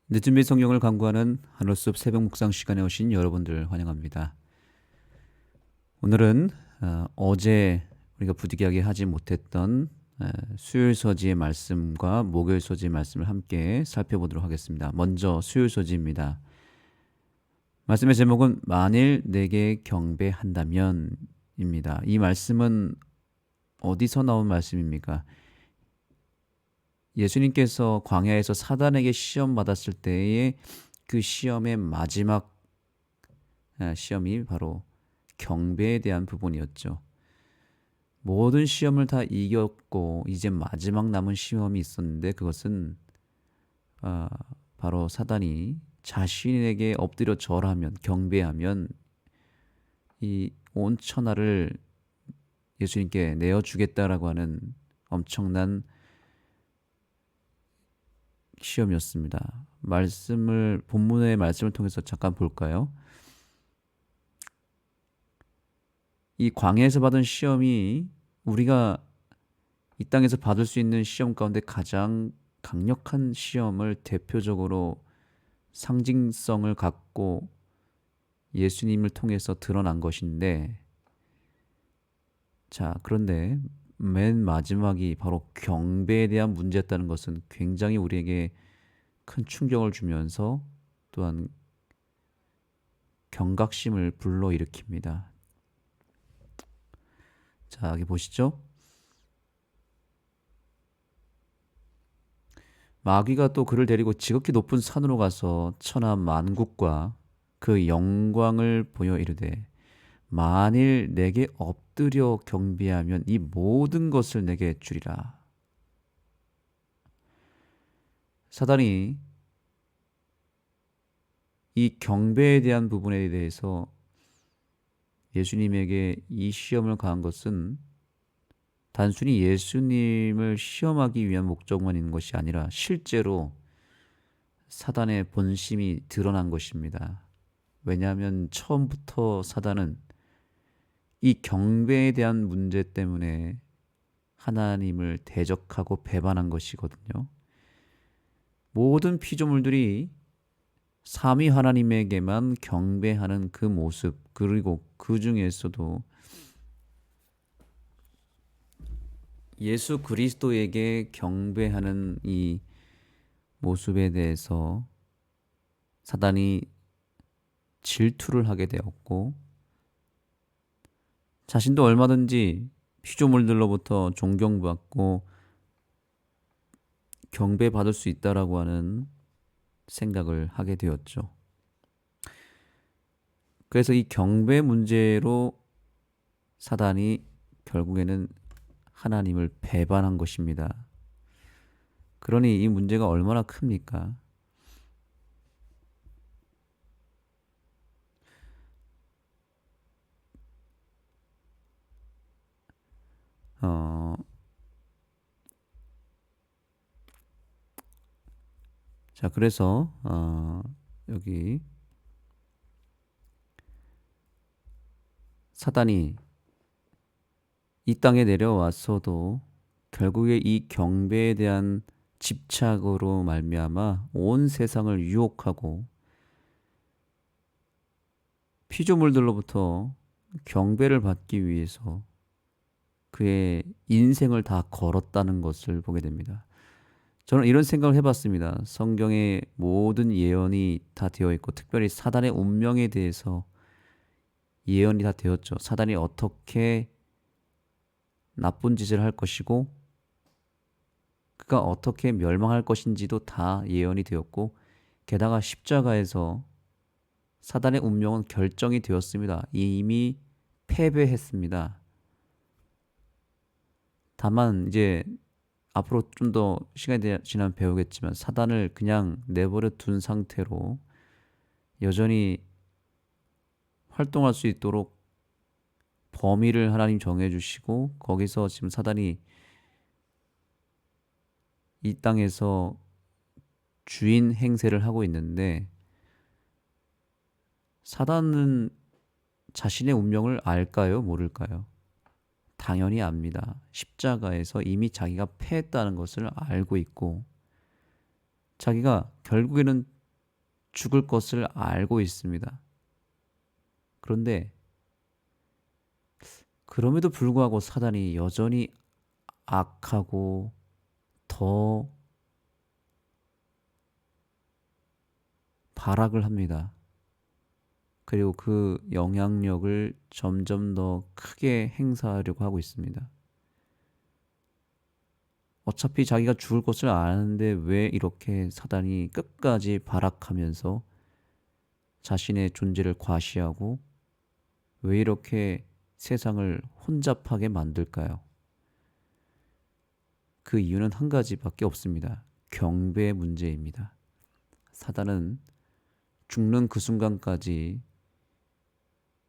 늦은 비 성경을 강구하는 하늘숲 새벽 묵상 시간에 오신 여러분들 환영합니다. 오늘은 어제 우리가 부득이하게 하지 못했던 수요일 서지의 말씀과 목요일 서지의 말씀을 함께 살펴보도록 하겠습니다. 먼저 수요일 서지입니다. 말씀의 제목은 만일 내게 경배한다면입니다. 이 말씀은 어디서 나온 말씀입니까? 예수님께서 광야에서 사단에게 시험 받았을 때의 그 시험의 마지막 시험이 바로 경배에 대한 부분이었죠. 모든 시험을 다 이겼고 이제 마지막 남은 시험이 있었는데 그것은 아, 바로 사단이 자신에게 엎드려 절하면 경배하면 이 온 천하를 예수님께 내어주겠다라고 하는 엄청난 시험이었습니다. 본문의 말씀을 통해서 잠깐 볼까요? 이 광야에서 받은 시험이 우리가 이 땅에서 받을 수 있는 시험 가운데 가장 강력한 시험을 대표적으로 상징성을 갖고 예수님을 통해서 드러난 것인데, 자, 그런데 맨 마지막이 바로 경배에 대한 문제였다는 것은 굉장히 우리에게 큰 충격을 주면서 또한 경각심을 불러일으킵니다. 자, 여기 보시죠. 마귀가 또 그를 데리고 지극히 높은 산으로 가서 천하 만국과 그 영광을 보여 이르되 만일 내게 엎드려 경배하면 이 모든 것을 내게 주리라. 사단이 이 경배에 대한 부분에 대해서 예수님에게 이 시험을 가한 것은 단순히 예수님을 시험하기 위한 목적만 있는 것이 아니라 실제로 사단의 본심이 드러난 것입니다. 왜냐하면 처음부터 사단은 이 경배에 대한 문제 때문에 하나님을 대적하고 배반한 것이거든요. 모든 피조물들이 삼위 하나님에게만 경배하는 그 모습, 그리고 그 중에서도 예수 그리스도에게 경배하는 이 모습에 대해서 사단이 질투를 하게 되었고, 자신도 얼마든지 피조물들로부터 존경받고 경배받을 수 있다라고 하는 생각을 하게 되었죠. 그래서 이 경배 문제로 사단이 결국에는 하나님을 배반한 것입니다. 그러니 이 문제가 얼마나 큽니까? 어, 자, 그래서 여기 사단이 이 땅에 내려왔어도 결국에 이 경배에 대한 집착으로 말미암아 온 세상을 유혹하고 피조물들로부터 경배를 받기 위해서 그의 인생을 다 걸었다는 것을 보게 됩니다. 저는 이런 생각을 해봤습니다. 성경의 모든 예언이 다 되어 있고 특별히 사단의 운명에 대해서 예언이 다 되었죠. 사단이 어떻게 나쁜 짓을 할 것이고 그가 어떻게 멸망할 것인지도 다 예언이 되었고 게다가 십자가에서 사단의 운명은 결정이 되었습니다. 이미 패배했습니다. 다만 이제 앞으로 좀 더 시간이 지나면 배우겠지만 사단을 그냥 내버려 둔 상태로 여전히 활동할 수 있도록 범위를 하나님 정해주시고 거기서 지금 사단이 이 땅에서 주인 행세를 하고 있는데 사단은 자신의 운명을 알까요? 모를까요? 당연히 압니다. 십자가에서 이미 자기가 패했다는 것을 알고 있고 자기가 결국에는 죽을 것을 알고 있습니다. 그런데 그럼에도 불구하고 사단이 여전히 악하고 더 발악을 합니다. 그리고 그 영향력을 점점 더 크게 행사하려고 하고 있습니다. 어차피 자기가 죽을 것을 아는데 왜 이렇게 사단이 끝까지 발악하면서 자신의 존재를 과시하고 왜 이렇게 세상을 혼잡하게 만들까요? 그 이유는 한 가지밖에 없습니다. 경배의 문제입니다. 사단은 죽는 그 순간까지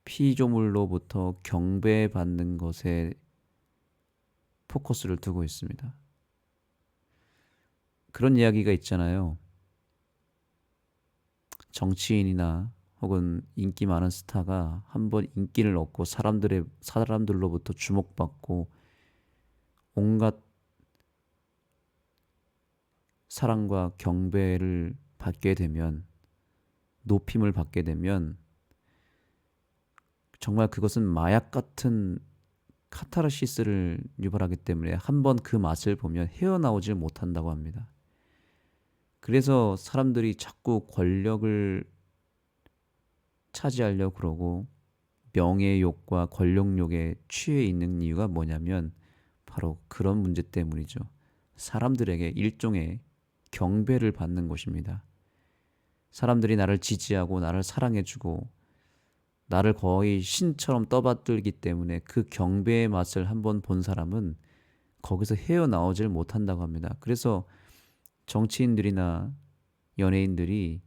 피조물로부터 경배받는 것에 포커스를 두고 있습니다. 그런 이야기가 있잖아요. 정치인이나 혹은 인기 많은 스타가 한번 인기를 얻고 사람들로부터 주목받고 온갖 사랑과 경배를 받게 되면, 높임을 받게 되면 정말 그것은 마약 같은 카타르시스를 유발하기 때문에 한번 그 맛을 보면 헤어나오질 못한다고 합니다. 그래서 사람들이 자꾸 권력을 차지하려고 그러고 명예욕과 권력욕에 취해 있는 이유가 뭐냐면 바로 그런 문제 때문이죠. 사람들에게 일종의 경배를 받는 것입니다. 사람들이 나를 지지하고 나를 사랑해주고 나를 거의 신처럼 떠받들기 때문에 그 경배의 맛을 한번 본 사람은 거기서 헤어나오질 못한다고 합니다. 그래서 정치인들이나 연예인들이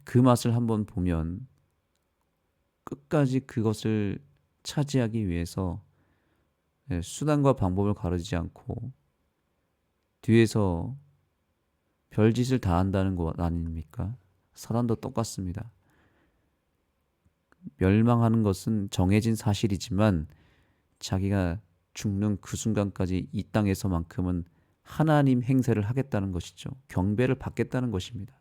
그 맛을 한번 보면 끝까지 그것을 차지하기 위해서 수단과 방법을 가르지 않고 뒤에서 별짓을 다 한다는 것 아닙니까? 사단도 똑같습니다. 멸망하는 것은 정해진 사실이지만 자기가 죽는 그 순간까지 이 땅에서만큼은 하나님 행세를 하겠다는 것이죠. 경배를 받겠다는 것입니다.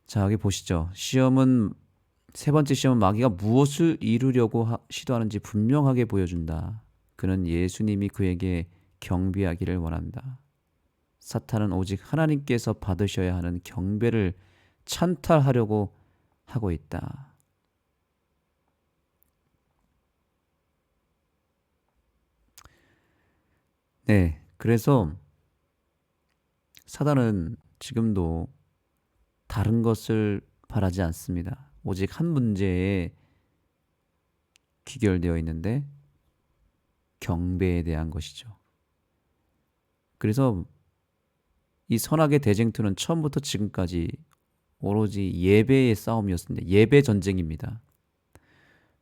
자, 여기 보시죠. 세 번째 시험은 마귀가 무엇을 이루려고 시도하는지 분명하게 보여준다. 그는 예수님이 그에게 경배하기를 원한다. 사탄은 오직 하나님께서 받으셔야 하는 경배를 찬탈하려고 하고 있다. 네, 그래서 사단은 지금도 다른 것을 바라지 않습니다. 오직 한 문제에 귀결되어 있는데 경배에 대한 것이죠. 그래서 이 선악의 대쟁투는 처음부터 지금까지 오로지 예배의 싸움이었습니다. 예배 전쟁입니다.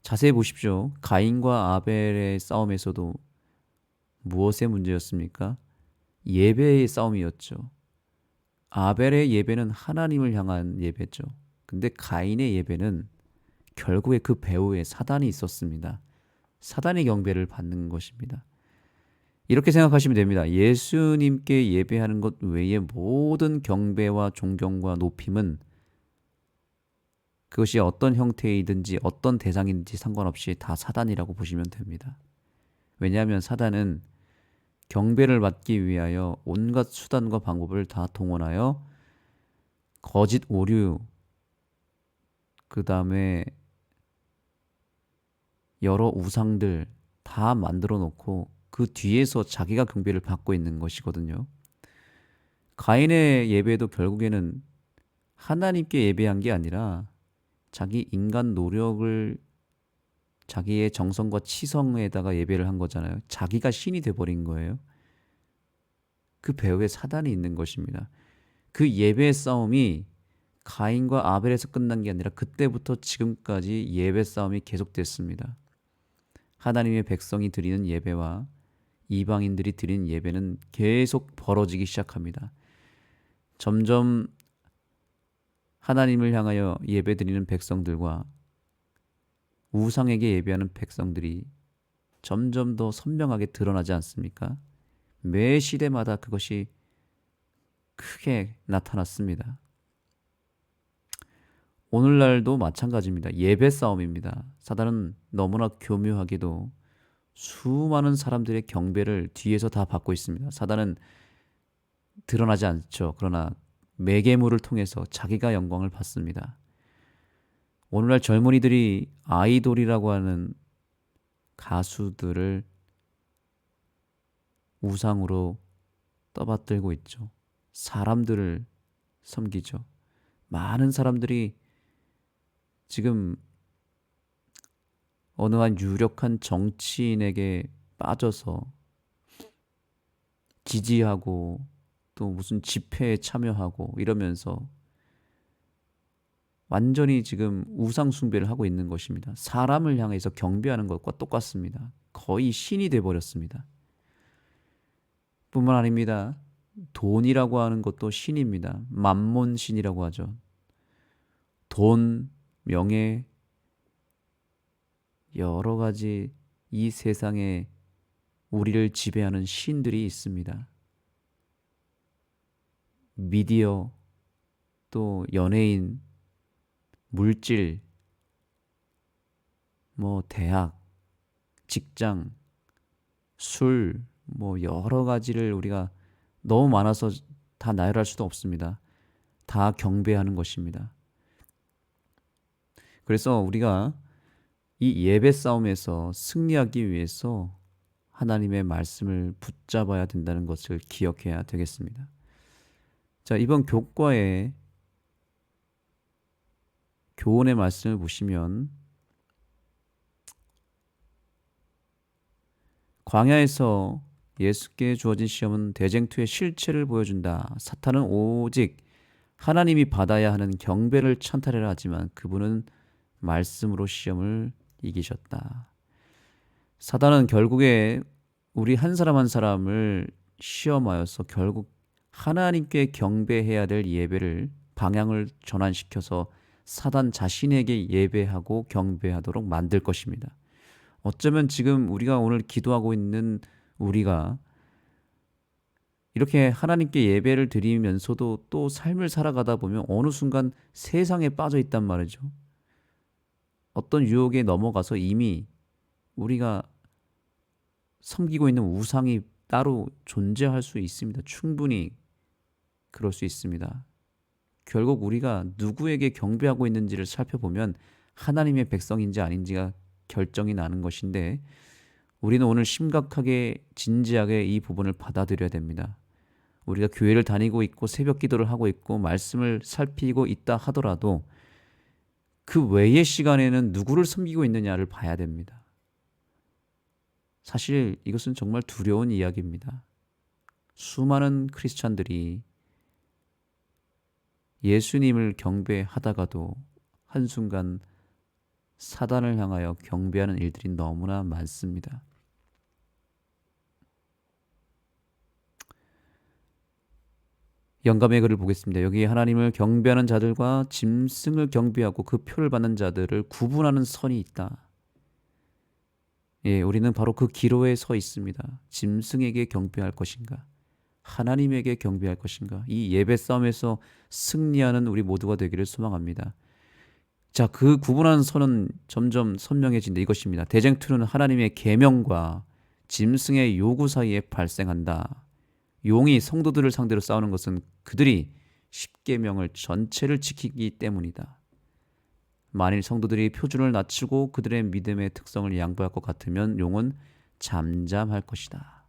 자세히 보십시오. 가인과 아벨의 싸움에서도 무엇의 문제였습니까? 예배의 싸움이었죠. 아벨의 예배는 하나님을 향한 예배죠. 근데 가인의 예배는 결국에 그 배후에 사단이 있었습니다. 사단의 경배를 받는 것입니다. 이렇게 생각하시면 됩니다. 예수님께 예배하는 것 외에 모든 경배와 존경과 높임은 그것이 어떤 형태이든지 어떤 대상인지 상관없이 다 사단이라고 보시면 됩니다. 왜냐하면 사단은 경배를 받기 위하여 온갖 수단과 방법을 다 동원하여 거짓 오류, 그 다음에 여러 우상들 다 만들어 놓고 그 뒤에서 자기가 경배를 받고 있는 것이거든요. 가인의 예배도 결국에는 하나님께 예배한 게 아니라 자기 인간 노력을, 자기의 정성과 치성에다가 예배를 한 거잖아요. 자기가 신이 돼버린 거예요. 그 배후에 사단이 있는 것입니다. 그 예배의 싸움이 가인과 아벨에서 끝난 게 아니라 그때부터 지금까지 예배 싸움이 계속됐습니다. 하나님의 백성이 드리는 예배와 이방인들이 드리는 예배는 계속 벌어지기 시작합니다. 점점 하나님을 향하여 예배 드리는 백성들과 우상에게 예배하는 백성들이 점점 더 선명하게 드러나지 않습니까? 매 시대마다 그것이 크게 나타났습니다. 오늘날도 마찬가지입니다. 예배 싸움입니다. 사단은 너무나 교묘하게도 수많은 사람들의 경배를 뒤에서 다 받고 있습니다. 사단은 드러나지 않죠. 그러나 매개물을 통해서 자기가 영광을 받습니다. 오늘날 젊은이들이 아이돌이라고 하는 가수들을 우상으로 떠받들고 있죠. 사람들을 섬기죠. 많은 사람들이 지금 어느 한 유력한 정치인에게 빠져서 지지하고 또 무슨 집회에 참여하고 이러면서 완전히 지금 우상 숭배를 하고 있는 것입니다. 사람을 향해서 경배하는 것과 똑같습니다. 거의 신이 돼 버렸습니다. 뿐만 아닙니다. 돈이라고 하는 것도 신입니다. 만몬 신이라고 하죠. 돈, 명예, 여러 가지 이 세상에 우리를 지배하는 신들이 있습니다. 미디어, 또 연예인, 물질, 대학, 직장, 술, 여러 가지를 우리가 너무 많아서 다 나열할 수도 없습니다. 다 경배하는 것입니다. 그래서 우리가 이 예배 싸움에서 승리하기 위해서 하나님의 말씀을 붙잡아야 된다는 것을 기억해야 되겠습니다. 자, 이번 교과의 교훈의 말씀을 보시면 광야에서 예수께 주어진 시험은 대쟁투의 실체를 보여준다. 사탄은 오직 하나님이 받아야 하는 경배를 찬탈해라 하지만 그분은 말씀으로 시험을 이기셨다. 사단은 결국에 우리 한 사람 한 사람을 시험하여서 결국 하나님께 경배해야 될 예배를 방향을 전환시켜서 사단 자신에게 예배하고 경배하도록 만들 것입니다. 어쩌면 지금 우리가 오늘 기도하고 있는 우리가 이렇게 하나님께 예배를 드리면서도 또 삶을 살아가다 보면 어느 순간 세상에 빠져 있단 말이죠. 어떤 유혹에 넘어가서 이미 우리가 섬기고 있는 우상이 따로 존재할 수 있습니다. 충분히 그럴 수 있습니다. 결국 우리가 누구에게 경배하고 있는지를 살펴보면 하나님의 백성인지 아닌지가 결정이 나는 것인데 우리는 오늘 심각하게 진지하게 이 부분을 받아들여야 됩니다. 우리가 교회를 다니고 있고 새벽 기도를 하고 있고 말씀을 살피고 있다 하더라도 그 외의 시간에는 누구를 섬기고 있느냐를 봐야 됩니다. 사실 이것은 정말 두려운 이야기입니다. 수많은 크리스찬들이 예수님을 경배하다가도 한순간 사단을 향하여 경배하는 일들이 너무나 많습니다. 영감의 글을 보겠습니다. 여기 하나님을 경배하는 자들과 짐승을 경배하고 그 표를 받는 자들을 구분하는 선이 있다. 예, 우리는 바로 그 기로에 서 있습니다. 짐승에게 경배할 것인가? 하나님에게 경배할 것인가? 이 예배 싸움에서 승리하는 우리 모두가 되기를 소망합니다. 자, 그 구분하는 선은 점점 선명해진다. 이것입니다. 대쟁투는 하나님의 계명과 짐승의 요구 사이에 발생한다. 용이 성도들을 상대로 싸우는 것은 그들이 십계명을 전체를 지키기 때문이다. 만일 성도들이 표준을 낮추고 그들의 믿음의 특성을 양보할 것 같으면 용은 잠잠할 것이다.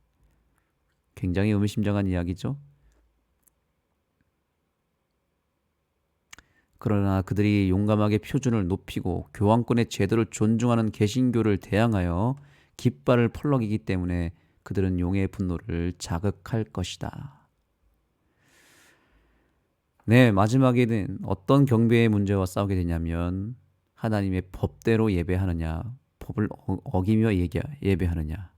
굉장히 의미심장한 이야기죠. 그러나 그들이 용감하게 표준을 높이고 교황권의 제도를 존중하는 개신교를 대항하여 깃발을 펄럭이기 때문에 그들은 용의 분노를 자극할 것이다. 네, 마지막에는 어떤 경배의 문제와 싸우게 되냐면 하나님의 법대로 예배하느냐, 법을 어기며 예배하느냐.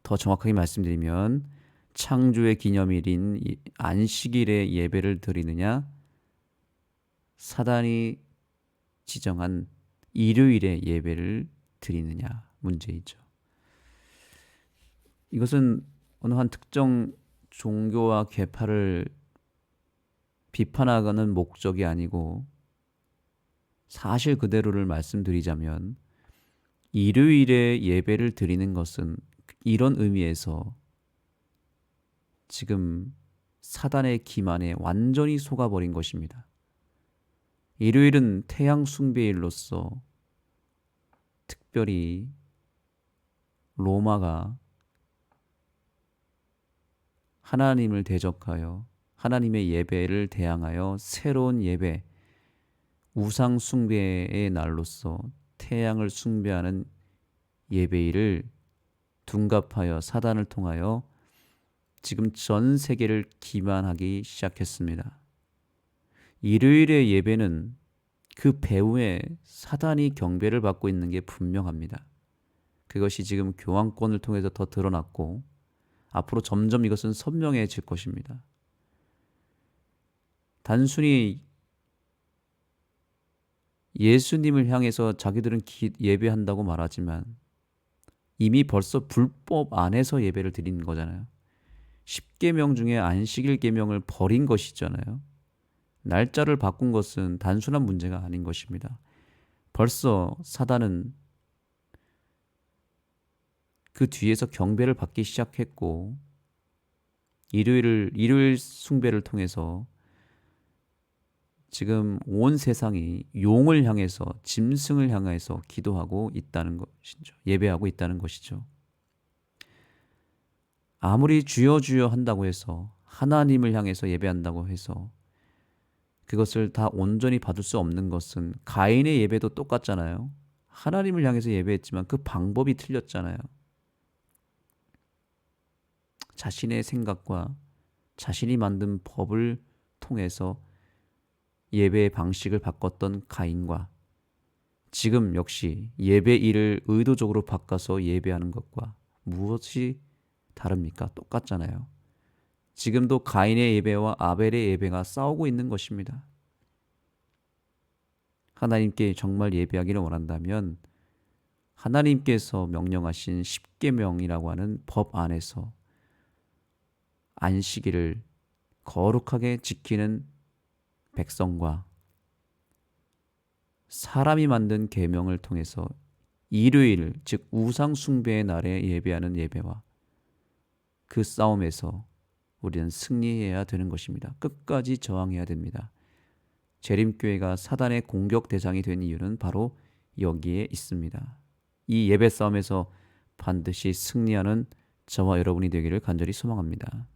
더 정확하게 말씀드리면 창조의 기념일인 안식일에 예배를 드리느냐, 사단이 지정한 일요일에 예배를 드리느냐 문제이죠. 이것은 어느 한 특정 종교와 계파를 비판하는 목적이 아니고 사실 그대로를 말씀드리자면 일요일에 예배를 드리는 것은 이런 의미에서 지금 사단의 기만에 완전히 속아버린 것입니다. 일요일은 태양 숭배일로서 특별히 로마가 하나님을 대적하여 하나님의 예배를 대항하여 새로운 예배, 우상 숭배의 날로서 태양을 숭배하는 예배일을 둔갑하여 사단을 통하여 지금 전 세계를 기만하기 시작했습니다. 일요일의 예배는 그 배후에 사단이 경배를 받고 있는 게 분명합니다. 그것이 지금 교황권을 통해서 더 드러났고 앞으로 점점 이것은 선명해질 것입니다. 단순히 예수님을 향해서 자기들은 예배한다고 말하지만 이미 벌써 불법 안에서 예배를 드리는 거잖아요. 10계명 중에 안식일 계명을 버린 것이잖아요. 날짜를 바꾼 것은 단순한 문제가 아닌 것입니다. 벌써 사단은 그 뒤에서 경배를 받기 시작했고 일요일 숭배를 통해서 지금 온 세상이 용을 향해서 짐승을 향해서 기도하고 있다는 것이죠. 예배하고 있다는 것이죠. 아무리 주여 주여 한다고 해서 하나님을 향해서 예배한다고 해서 그것을 다 온전히 받을 수 없는 것은 가인의 예배도 똑같잖아요. 하나님을 향해서 예배했지만 그 방법이 틀렸잖아요. 자신의 생각과 자신이 만든 법을 통해서 예배의 방식을 바꿨던 가인과 지금 역시 예배일을 의도적으로 바꿔서 예배하는 것과 무엇이 다릅니까? 똑같잖아요. 지금도 가인의 예배와 아벨의 예배가 싸우고 있는 것입니다. 하나님께 정말 예배하기를 원한다면 하나님께서 명령하신 십계명이라고 하는 법 안에서 안식일을 거룩하게 지키는 백성과 사람이 만든 계명을 통해서 일요일, 즉 우상 숭배의 날에 예배하는 예배와 그 싸움에서 우리는 승리해야 되는 것입니다. 끝까지 저항해야 됩니다. 재림교회가 사단의 공격 대상이 된 이유는 바로 여기에 있습니다. 이 예배 싸움에서 반드시 승리하는 저와 여러분이 되기를 간절히 소망합니다.